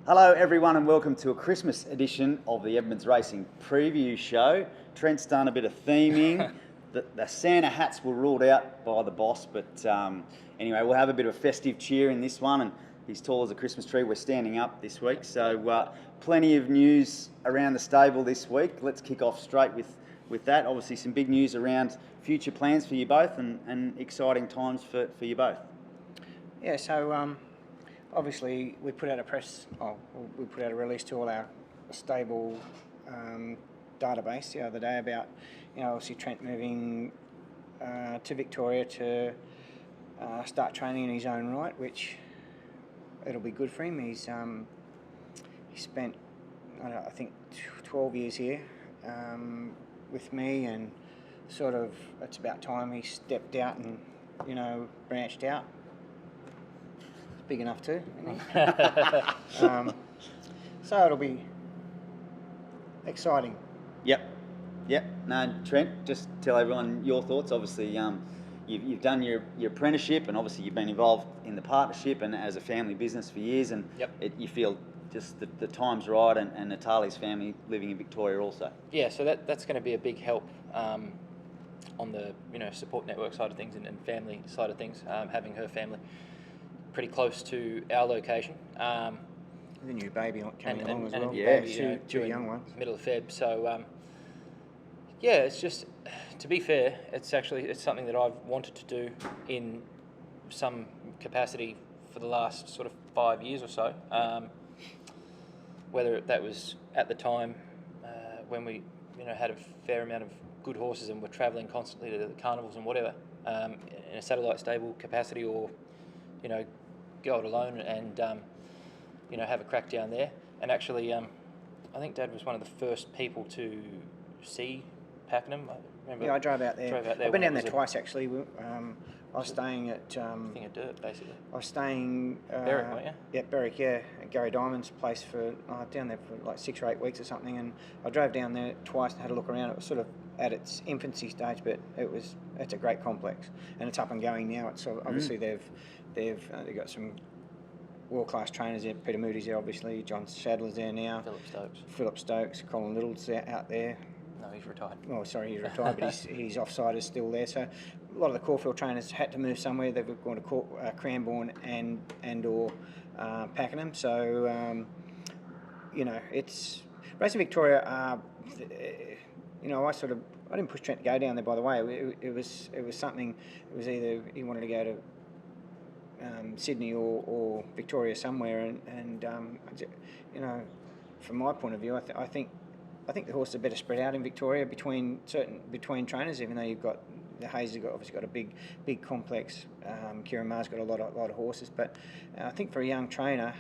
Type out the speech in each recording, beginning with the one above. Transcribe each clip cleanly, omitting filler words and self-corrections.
Hello everyone and welcome to a Christmas edition of the Edmonds Racing Preview Show. Trent's done a bit of theming. The Santa hats were ruled out by the boss, but anyway, we'll have a bit of a festive cheer in this one, and he's tall as a Christmas tree. We're standing up this week, so plenty of news around the stable this week. Let's kick off straight with that. Obviously some big news around future plans for you both and exciting times for you both. Yeah, so obviously we put out a release to all our stable database the other day about, obviously Trent moving to Victoria to start training in his own right, which it'll be good for him. He spent, I think, 12 years here with me, and sort of it's about time he stepped out and, branched out. Big enough too, isn't he? So it'll be exciting. Yep. No, Trent, just tell everyone your thoughts. Obviously, you've done your apprenticeship, and obviously you've been involved in the partnership and as a family business for years, and you feel just the time's right, and Natalia's family living in Victoria also. Yeah, so that's going to be a big help on the support network side of things and family side of things, having her family pretty close to our location. The new baby coming along as well. Yeah, two young ones. Middle of Feb. So it's just, to be fair, it's something that I've wanted to do in some capacity for the last sort of 5 years or so. Whether that was at the time when we had a fair amount of good horses and were travelling constantly to the carnivals and whatever, in a satellite stable capacity, or go it alone and have a crack down there. And actually, I think Dad was one of the first people to see Pakenham. I drove out there. I've been down there twice actually. I was staying at Thing of Dirt, basically. I was staying Berwick, weren't you? Yeah, Berwick, yeah, at Gary Diamond's place for down there for like 6 or 8 weeks or something. And I drove down there twice and had a look around. It was sort of at its infancy stage, but it's a great complex, and it's up and going now. It's obviously they've got some world-class trainers there. Peter Moody's there, obviously. John Sadler's there now. Philip Stokes. Colin Little's out there. No, he's retired. Oh, sorry, he's retired, but his offside is still there. So a lot of the Caulfield trainers had to move somewhere. They've gone to Cranbourne and/or Pakenham. So it's Racing Victoria. I didn't push Trent to go down there. By the way, it was something. It was either he wanted to go to Sydney or Victoria somewhere, and from my point of view, I think the horses are better spread out in Victoria between trainers. Even though you've got the Hayes has obviously got a big complex. Kieran Maher's got a lot of horses, but I think for a young trainer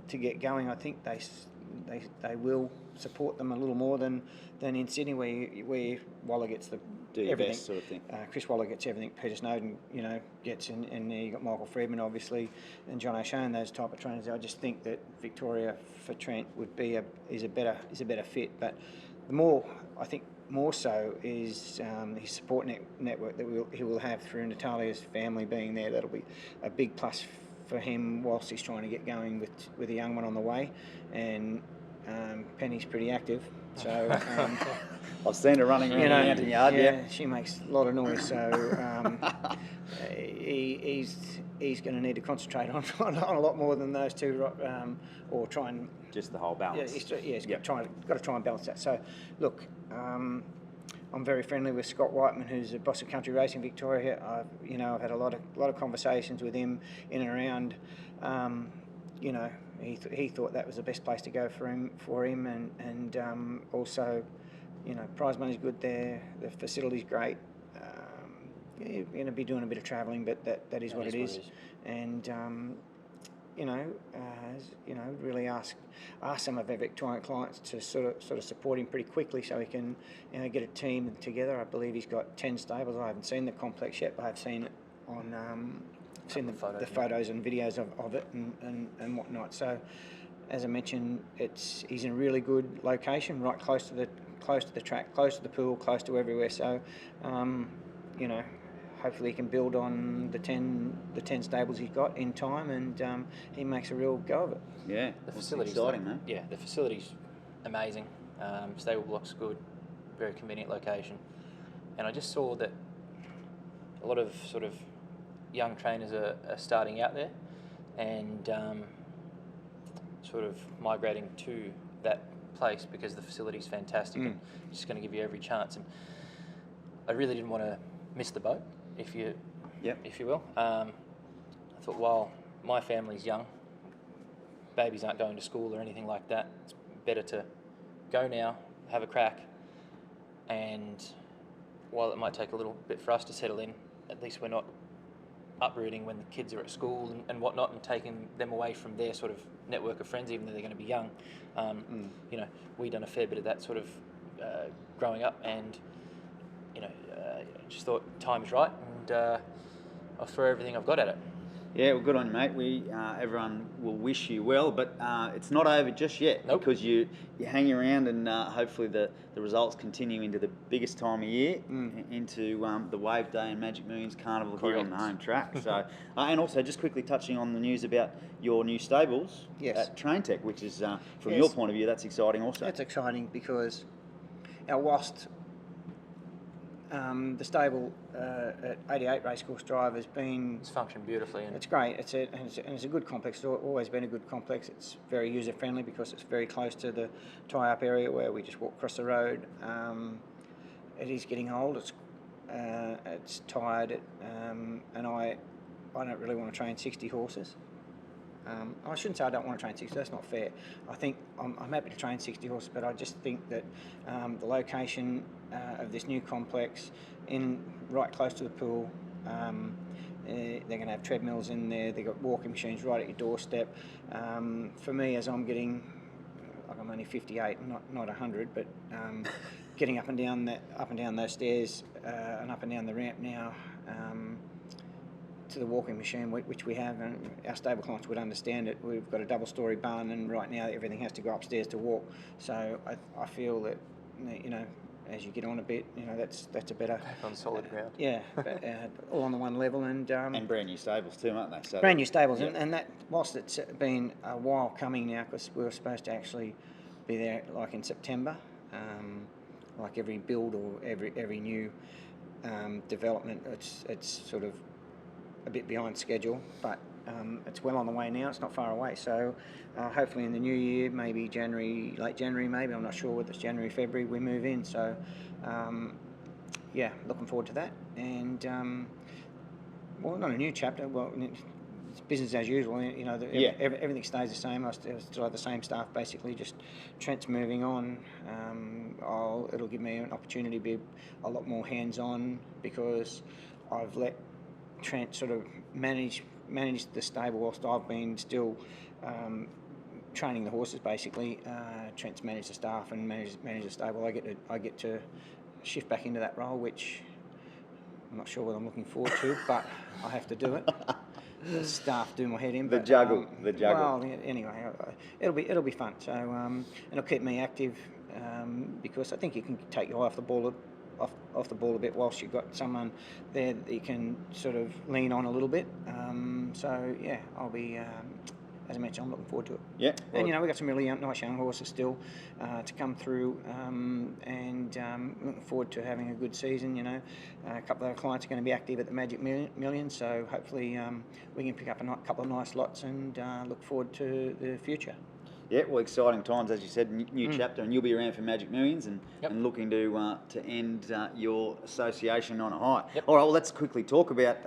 to get going, I think they will support them a little more than in Sydney, where Waller gets the everything best sort of thing. Chris Waller gets everything. Peter Snowden, gets in there. You got Michael Friedman, obviously, and John O'Shea, those type of trainers. I just think that Victoria for Trent would be is a better fit. But more so is his support network that he will have through Natalia's family being there. That'll be a big plus for him whilst he's trying to get going with a young one on the way. And Penny's pretty active, so I've seen her running around the mountain yard. Yeah, she makes a lot of noise. So he's going to need to concentrate on a lot more than those two, or try and just the whole balance. He's got to try and balance that. So look, I'm very friendly with Scott Whiteman, who's the boss of Country Racing Victoria. I've had a lot of conversations with him in and around. He thought that was the best place to go for him, and also, prize money's good there. The facility's great. You're going to be doing a bit of travelling, but that is what it is. And really ask some of our Victorian clients to sort of support him pretty quickly, so he can get a team together. I believe he's got 10 stables. I haven't seen the complex yet, but I've seen it on seen the photos and videos of it and whatnot. So, as I mentioned, he's in a really good location, right close to the track, close to the pool, close to everywhere. So, hopefully he can build on the 10 stables he's got in time, and he makes a real go of it. Yeah, The it's facility's exciting, man. Yeah, the facility's amazing. Stable block's good, very convenient location, and I just saw that a lot of sort of young trainers are starting out there, and sort of migrating to that place because the facility's fantastic and just going to give you every chance. And I really didn't want to miss the boat, if you will. I thought, while my family's young, babies aren't going to school or anything like that, it's better to go now, have a crack, and while it might take a little bit for us to settle in, at least we're not uprooting when the kids are at school and whatnot, and taking them away from their sort of network of friends, even though they're going to be young. You know, we done a fair bit of that sort of growing up, and you know, just thought time's right, and I'll throw everything I've got at it. Yeah, well, good on you, mate. We everyone will wish you well, but it's not over just yet. Nope. Because you hang around, and hopefully the results continue into the biggest time of year, into the Wave Day and Magic Millions Carnival here on the Correct. home track. So, and also just quickly touching on the news about your new stables at Train Tech, which is from your point of view, that's exciting also. That's exciting because whilst the stable at 88 Racecourse Drive has been... It's functioned beautifully. And it's great. It's a good complex. It's always been a good complex. It's very user-friendly because it's very close to the tie-up area where we just walk across the road. It is getting old. It's tired. And I don't really want to train 60 horses. I shouldn't say I don't want to train 60, that's not fair. I think I'm happy to train 60 horses, but I just think that the location of this new complex, right close to the pool, they're going to have treadmills in there, they've got walking machines right at your doorstep. For me, as I'm getting, like I'm only 58, not 100, but getting up and down those stairs and up and down the ramp now, to the walking machine, which we have, and our stable clients would understand it. We've got a double-storey barn, and right now everything has to go upstairs to walk. So I feel that, you know, as you get on a bit, you know, that's a better... on solid ground. Yeah, all on the one level. And brand new stables too, aren't they? So brand new stables, and that, whilst it's been a while coming now, because we were supposed to actually be there like in September, like every build or every new development, it's sort of a bit behind schedule, but it's well on the way now. It's not far away, so hopefully in the new year, maybe January, late January maybe, I'm not sure whether it's January, February, we move in. So yeah, looking forward to that. And well, not a new chapter, well, it's business as usual, you know. Everything stays the same. I still have the same staff basically, just Trent's moving on. It'll give me an opportunity to be a lot more hands-on, because I've let Trent sort of manage the stable whilst I've been still training the horses basically. Trent's managed the staff and manage the stable. I get to shift back into that role, which I'm not sure what I'm looking forward to, but I have to do it. The staff do my head in. The juggle. Well, anyway, it'll be fun. So it'll keep me active, because I think you can take your eye off the ball a bit whilst you've got someone there that you can sort of lean on a little bit. So yeah, I'll be, as I mentioned, I'm looking forward to it. Yeah. And you know, we've got some really nice young horses still to come through, and looking forward to having a good season. You know, a couple of our clients are going to be active at the Magic Millions, so hopefully we can pick up a couple of nice lots and look forward to the future. Yeah, well, exciting times, as you said, new chapter, and you'll be around for Magic Millions and looking to end your association on a high. Yep. All right, well, let's quickly talk about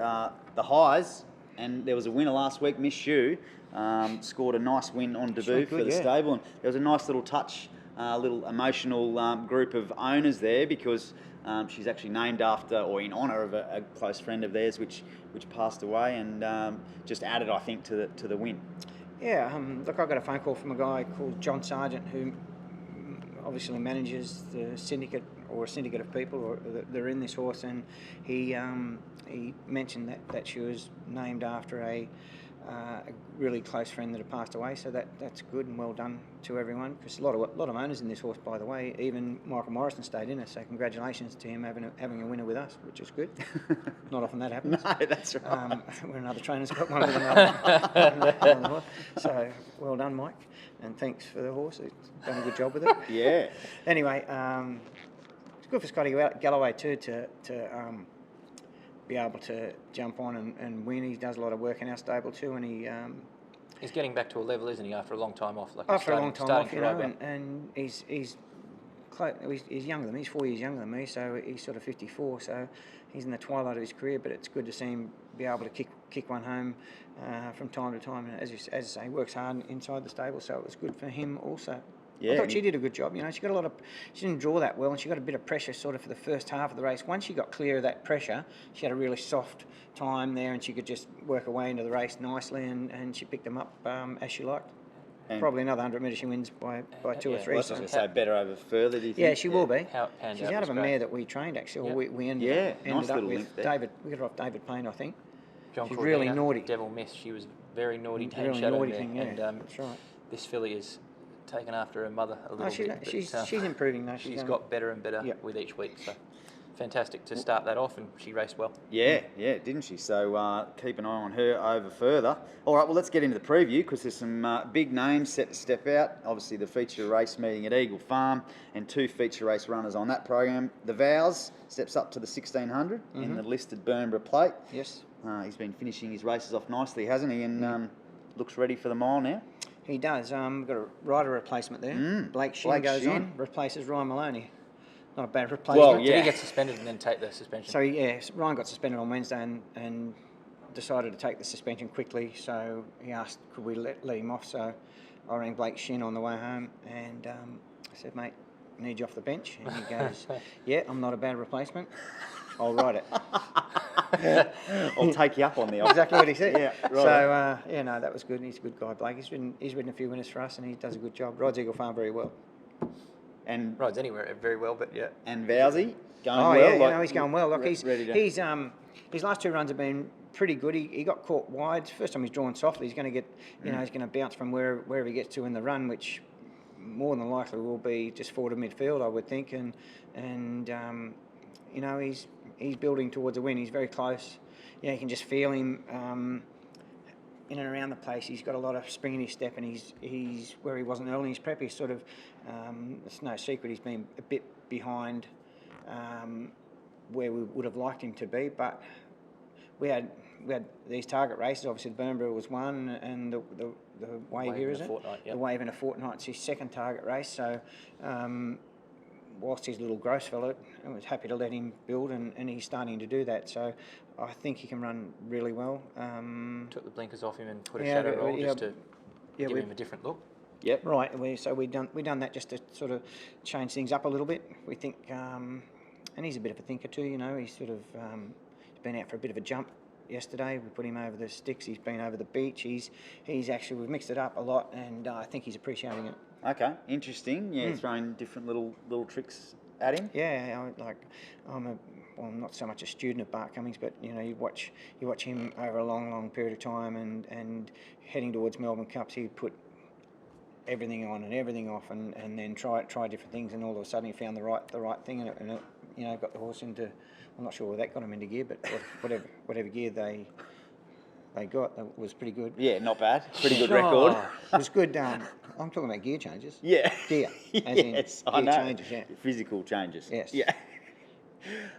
the highs. And there was a winner last week, Miss Shu, scored a nice win on debut for the stable, and there was a nice little touch, little emotional group of owners there, because she's actually named after, or in honour of, a close friend of theirs, which passed away, and just added, I think, to the win. Yeah, look, I got a phone call from a guy called John Sargent, who obviously manages the syndicate, or a syndicate of people that are in this horse, and he mentioned that she was named after a a really close friend that had passed away, so that's good and well done to everyone. Because a lot of owners in this horse, by the way. Even Michael Morrison stayed in it, so congratulations to him having a winner with us, which is good. Not often that happens. No, that's right. When another trainer's got one with another. So well done, Mike, and thanks for the horse. He's done a good job with it. Yeah. Anyway, it's good for Scotty Galloway too to be able to jump on and win. He does a lot of work in our stable too, and He's getting back to a level, isn't he, after a long time off? Like after a long time off, you know, well. and he's younger than me. He's 4 years younger than me, so he's sort of 54. So he's in the twilight of his career, but it's good to see him be able to kick one home from time to time. And as I say, he works hard inside the stable, so it was good for him also. Yeah, I thought she did a good job. You know, she didn't draw that well, and she got a bit of pressure sort of for the first half of the race. Once she got clear of that pressure, she had a really soft time there, and she could just work her way into the race nicely, and she picked them up as she liked. And probably another 100 metres she wins by 2 or 3. Well, I was going to say better over further, do you think? Yeah, she will be. How it panned She's out out of a was great. mare that we trained, actually. Yep. Or we ended nice up little with link there. David. We got her off David Payne, I think. John She's Cordina, really naughty. Devil Miss. She was very naughty, Really shadow naughty there. thing, yeah. And That's right. this filly is taken after her mother a little bit. but, She's improving, though. She's got better and better Yep. with each week. So fantastic to start that off, and she raced well. Yeah, didn't she? So keep an eye on her over further. All right, well, let's get into the preview because there's some big names set to step out. Obviously, the feature race meeting at Eagle Farm and 2 feature race runners on that program. The Vows steps up to the 1600 in the listed Burnborough plate. Yes. He's been finishing his races off nicely, hasn't he? And looks ready for the mile now. He does. We've got a rider replacement there. Blake Shin goes on, replaces Ryan Maloney. Not a bad replacement. Well, Did yeah. he get suspended and then take the suspension? So, yeah, Ryan got suspended on Wednesday and decided to take the suspension quickly. So he asked, could we let him off? So I rang Blake Shin on the way home and I said, mate, I need you off the bench. And he goes, yeah, I'm not a bad replacement. I'll ride it. I'll take you up on the offer. Exactly what he said. Yeah, right. So, no, that was good. He's a good guy, Blake. He's ridden a few winners for us and he does a good job. Rides Eagle Farm very well. And Rides anywhere very well, but yeah. and Vowsy going Oh, well. yeah, like, he's going well. Look, he's ready to... his last 2 runs have been pretty good. He got caught wide. First time he's drawn softly. He's going to get, he's going to bounce from wherever he gets to in the run, which more than likely will be just forward of midfield, I would think. And he's building towards a win. He's very close. You can just feel him in and around the place. He's got a lot of spring in his step, and he's where he wasn't early in his prep. He's sort of, it's no secret he's been a bit behind where we would have liked him to be, but we had these target races. Obviously, the Burnborough was one, and the Wave here, isn't it? Yep. The Wave in a fortnight. It's his second target race. So, whilst he's a little gross fellow, I was happy to let him build, and he's starting to do that. So, I think he can run really well. Took the blinkers off him and put a shadow roll just to give him a different look. Yep. Right. We done that just to sort of change things up a little bit. We think, and he's a bit of a thinker too. You know, he's sort of he's been out for a bit of a jump yesterday. We put him over the sticks. He's been over the beach. He's actually, we've mixed it up a lot, and I think he's appreciating it. Okay, interesting. Yeah, throwing different little tricks at him. Yeah, I'm not so much a student of Bart Cummings, but you watch him over a long period of time, and heading towards Melbourne Cups, he put everything on and everything off, and then try different things, and all of a sudden he found the right thing, and it got the horse into. I'm not sure where that got him into gear, but whatever gear they got, that was pretty good. Yeah, not bad. Pretty good record. It was good. I'm talking about gear changes. Yeah. Gear. As yes, in I gear know. changes, yeah. Physical changes. Yes. Yeah.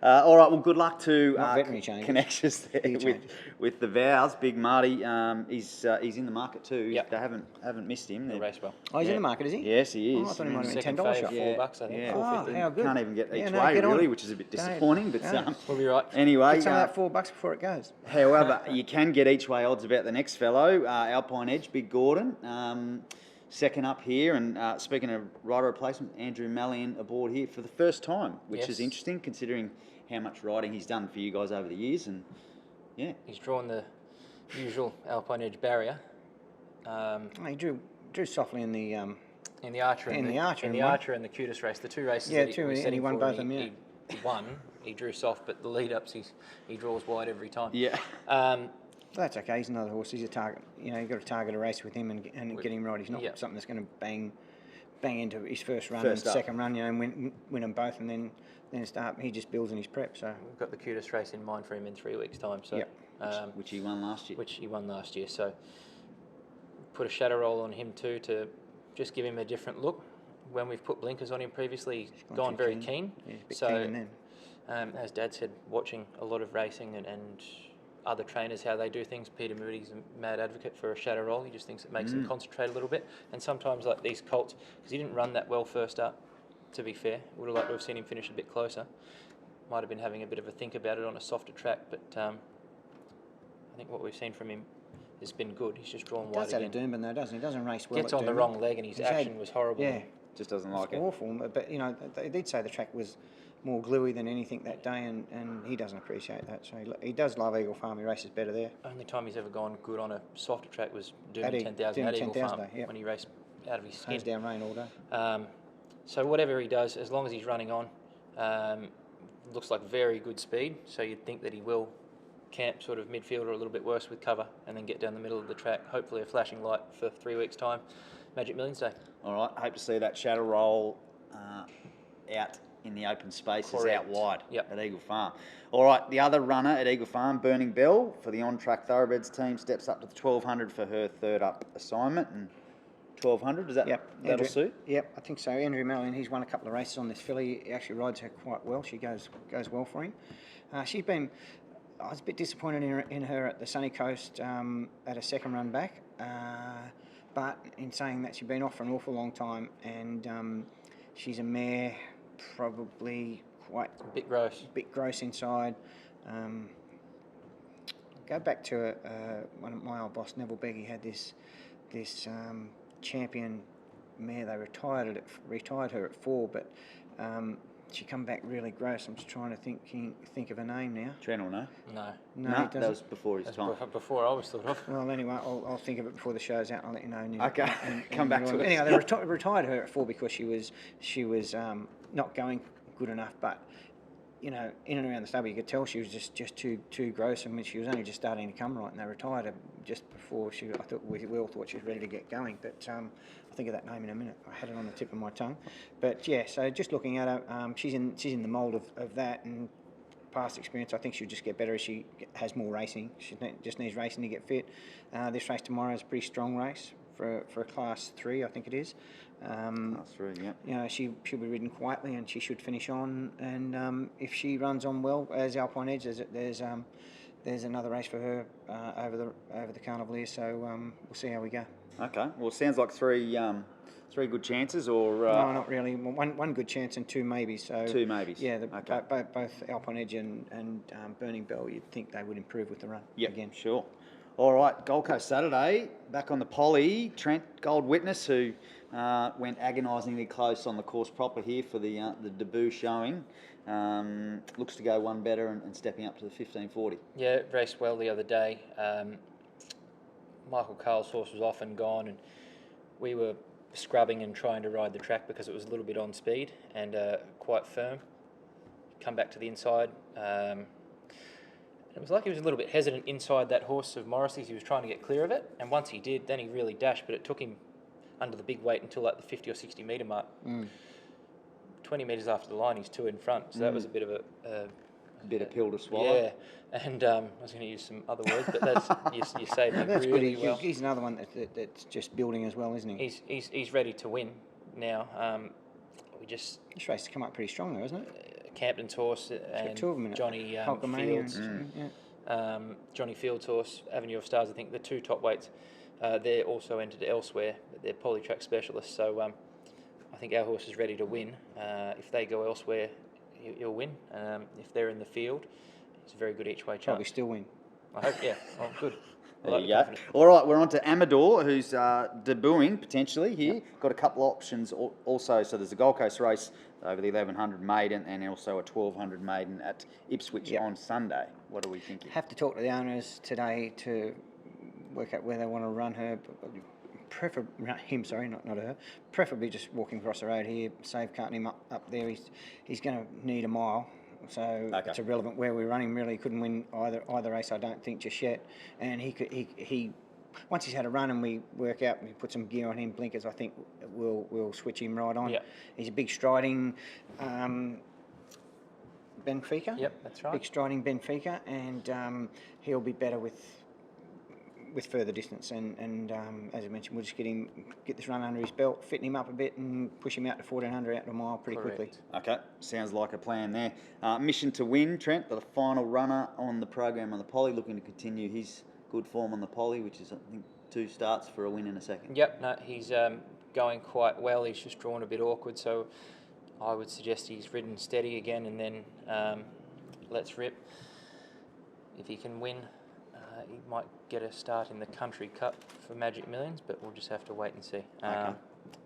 All right. Well, good luck to Not veterinary changes. connections there Gear changes. with the Vows. Big Marty. He's in the market too. Yep. They haven't missed him. He'll race well. Oh, he's in the market, is he? Yes, he is. Oh, I thought he might have been Second $10 favourite, shot. $4, I think. Yeah. $4.50. how good. Can't even get Yeah, each no, way get on. really, which is a bit disappointing. But No. We'll be right. anyway, Get some of that $4 before it goes. however, you can get each way odds about the next fellow, Alpine Edge, Big Gordon. Second up here, and speaking of rider replacement, Andrew Mallion aboard here for the first time, which is Yes. interesting considering how much riding he's done for you guys over the years. And yeah, He's drawn the usual Alpine Edge barrier. He drew softly in the In the Archer and the Archer and the Cutest race, the 2 races Yeah, that two, was and setting he won for, both of them, yeah. He won. He drew soft, but the lead-ups he draws wide every time. yeah, That's okay. He's another horse. He's a target. You know, you've got to target a race with him and get him right. He's not Yep. something that's going to bang into his first run First and up. second run, you know, and win them both, and then start. He just builds in his prep. So We've got the cutest race in mind for him in 3 weeks' time. So, Yep. Which he won last year. which he won last year. So, put a shadow roll on him too to just give him a different look. When we've put blinkers on him previously, he's gone gone too very keen. keen. Yeah, he's a bit So, keen then. as Dad said, watching a lot of racing and other trainers, how they do things. Peter Moody's a mad advocate for a shadow roll. He just thinks it makes them concentrate a little bit. And sometimes, like these colts, because he didn't run that well first up, to be fair, would have liked to have seen him finish a bit closer. Might have been having a bit of a think about it on a softer track, but I think what we've seen from him has been good. He's just drawn He wide does that again. at Doomben though, doesn't he? Doesn't race well. Gets at on the Doomben. wrong leg and his He's action was horrible. Yeah, Just doesn't like it's it. awful. But you know, they did say the track was more gluey than anything that day, and he doesn't appreciate that. So he does love Eagle Farm. He races better there. Only time he's ever gone good on a softer track was At Doomben 10,000 at Doomben Eagle 10,000 Farm day, yep. when he raced out of his skin. Hands down rain all day. So whatever he does, as long as he's running on, looks like very good speed. So you'd think that he will camp sort of midfield or a little bit worse with cover and then get down the middle of the track. Hopefully a flashing light for 3 weeks' time. Magic Millions Day. All right, hope to see that shadow roll out in the open spaces Correct. out wide Yep. at Eagle Farm. All right, the other runner at Eagle Farm, Burning Bell, for the on-track thoroughbreds team, steps up to the 1200 for her third up assignment. And 1200, does that that'll suit? Yep, I think so. Andrew Mellon, he's won a couple of races on this filly. He actually rides her quite well. She goes well for him. She's been. I was a bit disappointed in her at the Sunny Coast at a second run back, but in saying that, she's been off for an awful long time, and she's a mare, probably quite A bit gross. inside. Go back to one of my old boss, Neville Begg. He had this champion mare. They retired her at 4, but she come back really gross. I'm just trying to think of a name now. Trent or no? No. No, No, it doesn't. that was before his That's time. before I was thought of. Well, anyway, I'll think of it before the show's out. I'll let you know. Okay, come back to us. Anyway, they retired her at 4 because she was not going good enough. But you know, in and around the stable, you could tell she was just too gross. I mean, she was only just starting to come right, and they retired her just before she. I thought we all thought she was ready to get going, but I'll think of that name in a minute. I had it on the tip of my tongue, but yeah. So just looking at her, she's in the mould of that, and past experience, I think she'll just get better as she has more racing. She just needs racing to get fit. This race tomorrow is a pretty strong race for a Class 3, I think it is. Class 3, yeah. You know, she'll be ridden quietly, and she should finish on. And if she runs on well as Alpine Edge, there's another race for her over the carnival here. So we'll see how we go. Okay, well, it sounds like three good chances, or No, not really. One good chance and 2 maybes. So 2 maybes. Yeah, Okay. both Alpine Edge and Burning Bell. You'd think they would improve with the run again. Sure. All right, Gold Coast Saturday, back on the poly. Trent Gold Witness, who went agonisingly close on the course proper here for the debut showing, looks to go one better and stepping up to the 1540. Yeah, raced well the other day. Michael Carl's horse was off and gone, and we were scrubbing and trying to ride the track because it was a little bit on speed and quite firm. Come back to the inside. It was like he was a little bit hesitant inside that horse of Morrissey's. He was trying to get clear of it, and once he did, then he really dashed, but it took him under the big weight until like the 50 or 60 metre mark. 20 metres after the line, he's 2 in front, so that was a bit of a Bit of pill to swallow. yeah, and I was going to use some other words, but that's you saved me That's really good. well. He's another one that's just building as well, isn't he? He's ready to win now. We just This race has come up pretty strong, though, isn't it? Campton's horse and 2 of them in it. Johnny Hulkamania Fields. yeah. Johnny Fields' horse, Avenue of Stars, I think the 2 top weights, they're also entered elsewhere, but they're polytrack specialists. So I think our horse is ready to win. If they go elsewhere, he'll win. If they're in the field, it's a very good each way chance. Probably still win. I hope, yeah. Oh, good. I There like you the go. confidence. All right, we're on to Amador, who's debuting potentially here. Got a couple options also. So there's a Gold Coast race over the 1100 maiden and also a 1200 maiden at Ipswich on Sunday. What are we thinking? Have to talk to the owners today to work out where they want to run her. Him, sorry, not her. Preferably just walking across the road here, save carting him up there. He's going to need a mile. so it's irrelevant where we're running. Really, couldn't win either race, I don't think, just yet. And he once he's had a run and we work out, we put some gear on him, blinkers, I think we'll switch him right on. Yep. He's a big striding Benfica. Yep, that's right. Big striding Benfica, and he'll be better with further distance. And as I mentioned, we'll just get this run under his belt, fitten him up a bit, and push him out to 1400 out to a mile pretty quickly. Okay, sounds like a plan there. Mission to win, Trent, the final runner on the program on the poly, looking to continue his good form on the poly, which is, I think, 2 starts for a win in a second. Yep, no, he's going quite well. He's just drawn a bit awkward, so I would suggest he's ridden steady again, and then let's rip. If he can win, he might get a start in the Country Cup for Magic Millions, but we'll just have to wait and see.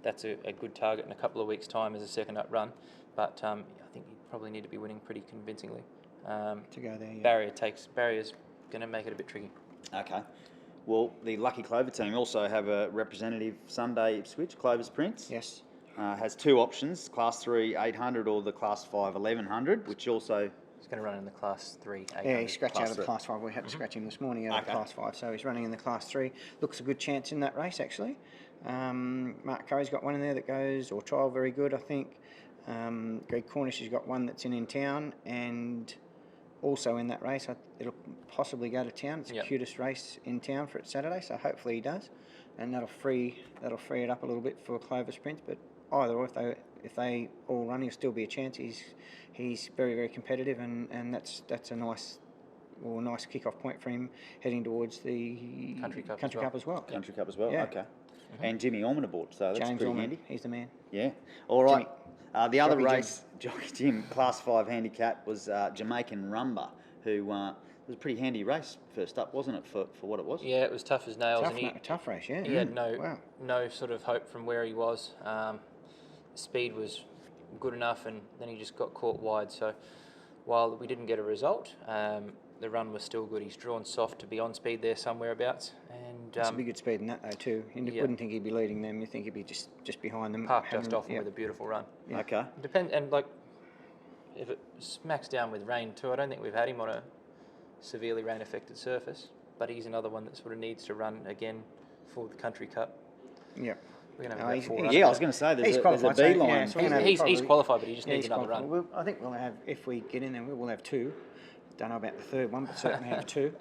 That's a good target in a couple of weeks' time as a second up run, but I think you probably need to be winning pretty convincingly. To go there, yeah. Barrier's going to make it a bit tricky. Okay. Well, the Lucky Clover team also have a representative Sunday Ipswich, Clover's Prince. Yes. Has 2 options, Class 3 800 or the Class 5 1100, which also... He's going to run in the Class 3 800. Yeah, he scratched out of the Class Class 5. We had to scratch him this morning out of Class 5, so he's running in the Class 3. Looks a good chance in that race, actually. Mark Curry's got one in there that goes, or trial very good, I think. Greg Cornish has got one that's in town, and also in that race, it'll possibly go to town. It's the cutest race in town for it Saturday, so hopefully he does, and that'll free it up a little bit for Clover Sprints. But either or, if they all run, he'll still be a chance. He's very, very competitive, and that's a nice kick-off point for him heading towards the Country Cup Country Cup as well. Yeah. Okay. And Jimmy Orman aboard, so that's James pretty Orman, handy. he's the man. Yeah. All right. The other Jockey race, Jockey Jim, Class 5 handicap, was Jamaican Rumber, who was a pretty handy race first up, wasn't it, for what it was? Yeah, it was tough as nails. Tough race, yeah. He had no sort of hope from where he was. Speed was good enough, and then he just got caught wide. So while we didn't get a result, the run was still good. He's drawn soft to be on speed there somewhere abouts. And it's a big good speed in that though too. You wouldn't think he'd be leading them. You think he'd be just behind them. Parked just off him with a beautiful run. Yeah. Okay. And if it smacks down with rain too, I don't think we've had him on a severely rain affected surface. But he's another one that sort of needs to run again for the Country Cup. Yeah. We're going to have about 4 I was going to say there's a beeline. He's qualified, but he just needs another run. I think we'll have, if we get in there, we'll have 2. Don't know about the third one, but certainly have 2.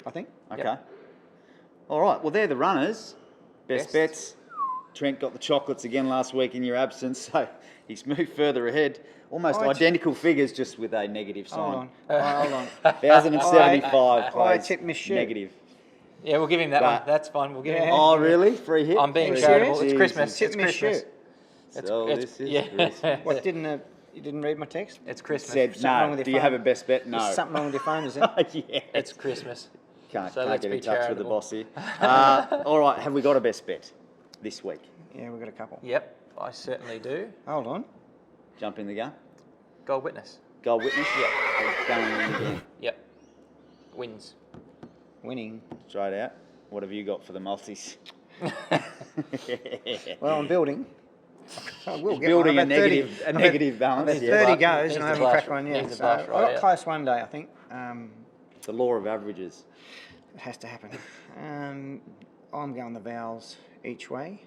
I think. Okay. Yep. All right. Well, they're the runners. Best bets. Trent got the chocolates again last week in your absence, so he's moved further ahead. Almost identical figures, just with a negative sign. Hold on. 1,075 I tipped Miss Shoot. negative. Yeah, we'll give him that one. That's fine. We'll give him. Oh, really? Free hit? I'm being Free charitable. hit? It's Christmas. Tip It's Miss Christmas. Shoot. So this is Christmas. What, you didn't read my text? It's Christmas. Said, no. Do you have a best bet? No. There's something wrong with your phone, is it? Yeah. It's Christmas. Can't let's get be in touch charitable. with the boss here. All right, have we got a best bet this week? Yeah, we've got a couple. Yep, I certainly do. Hold on. Jump in the gun. Gold Witness. Gold Witness? Yep. Going in again. Yep. Wins. Winning. Straight out. What have you got for the multis? Well, I'm building. I will get Building one. a negative balance. I've had Yeah, 30 but goes and I haven't cracked one yet. needs a So blush I right got out. close one day, I think. the law of averages. It has to happen. I'm going the vowels each way.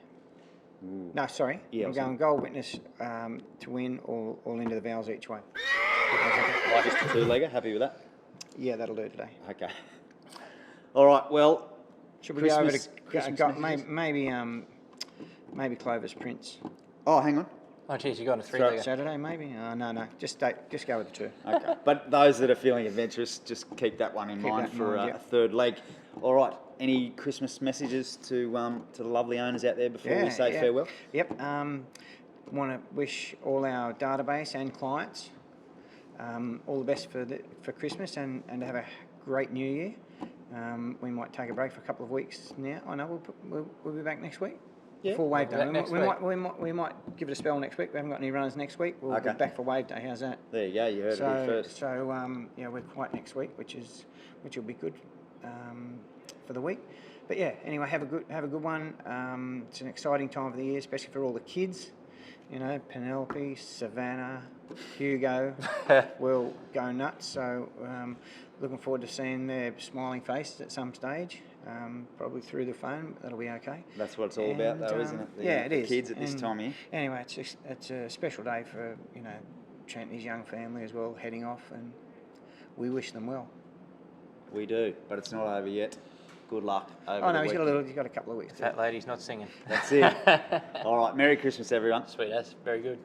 Ooh. No, sorry. Yeah, I'm going Gold Witness to win all into the vowels each way. Just a 2-legger. Happy with that? Yeah, that'll do today. Okay. All right. Well, Should we go over to Christmas maybe Clover's Prince? oh, hang on. Oh, geez, you got a 3-legger. Saturday, maybe? No. Just go with the 2. Okay. But those that are feeling adventurous, just keep that one in mind for a third leg. All right. Any Christmas messages to the lovely owners out there before we say farewell? Yep. Want to wish all our database and clients all the best for Christmas and to have a great New Year. We might take a break for a couple of weeks now. I know we'll be back next week. Yeah. For Wave Day. Week. We might give it a spell next week. We haven't got any runners next week. We'll be back for Wave Day. How's that? There you go. You heard it here first. So we're quiet next week, which will be good for the week. But yeah, anyway, have a good one. It's an exciting time of the year, especially for all the kids. You know, Penelope, Savannah, Hugo will go nuts. So looking forward to seeing their smiling faces at some stage, probably through the phone. That'll be okay. That's what it's all about, though, isn't it? Yeah, it the is. Kids at this And time of year. Anyway, it's a special day for, you know, Trent and his young family as well, heading off, and we wish them well. We do, but it's not over yet. Good luck over Oh no, the he's got a couple of weeks. Fat lady's not singing. That's it. All right, Merry Christmas, everyone. Sweet as, very good.